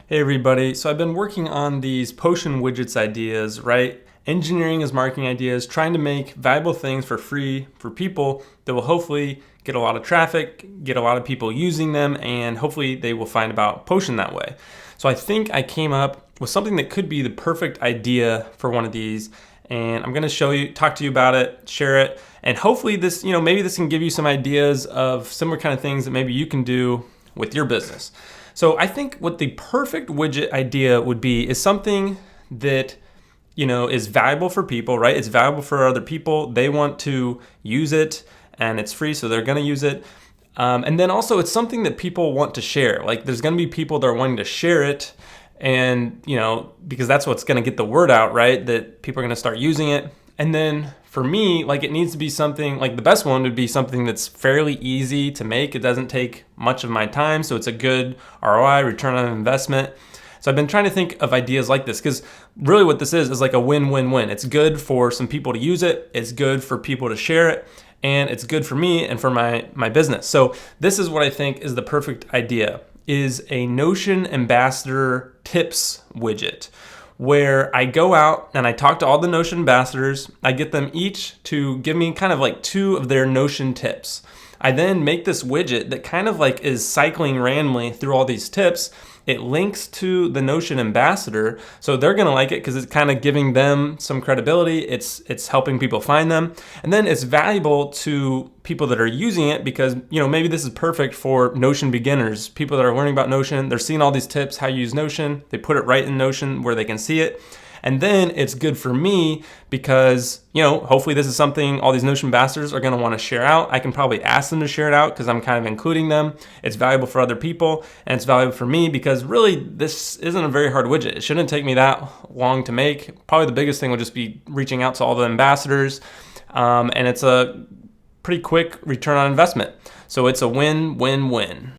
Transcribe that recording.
Hey everybody, so I've been working on these potion widgets ideas, right? Engineering as marketing ideas, trying to make valuable things for free for people that will hopefully get a lot of traffic, get a lot of people using them, and hopefully they will find about potion that way. So I think I came up with something that could be the perfect idea for one of these, and I'm gonna talk to you about it, share it, and hopefully this, maybe this can give you some ideas of similar kind of things that maybe you can do with your business. So I think what the perfect widget idea would be is something that is valuable for people, right? It's valuable for other people. They want to use it and it's free, so they're going to use it. And then also it's something that people want to share. Like there's going to be people that are wanting to share it and, because that's what's going to get the word out, right? That people are going to start using it. And then for me, like it needs to be something, like the best one would be something that's fairly easy to make. It doesn't take much of my time, so it's a good ROI, return on investment. So I've been trying to think of ideas like this because really what this is like a win-win-win. It's good for some people to use it, it's good for people to share it, and it's good for me and for my business. So this is what I think is the perfect idea, is a Notion Ambassador Tips widget, where I go out and I talk to all the Notion ambassadors. I get them each to give me kind of like 2 of their Notion tips. I then make this widget that kind of like is cycling randomly through all these tips. It links to the Notion ambassador, so they're gonna like it because it's kind of giving them some credibility. It's helping people find them, and then it's valuable to people that are using it because maybe this is perfect for Notion beginners, people that are learning about Notion. They're seeing all these tips, how you use Notion. They put it right in Notion where they can see it. And then it's good for me because, hopefully this is something all these Notion ambassadors are going to want to share out. I can probably ask them to share it out because I'm kind of including them. It's valuable for other people and it's valuable for me because really this isn't a very hard widget. It shouldn't take me that long to make. Probably the biggest thing would just be reaching out to all the ambassadors. And it's a pretty quick return on investment. So it's a win-win-win.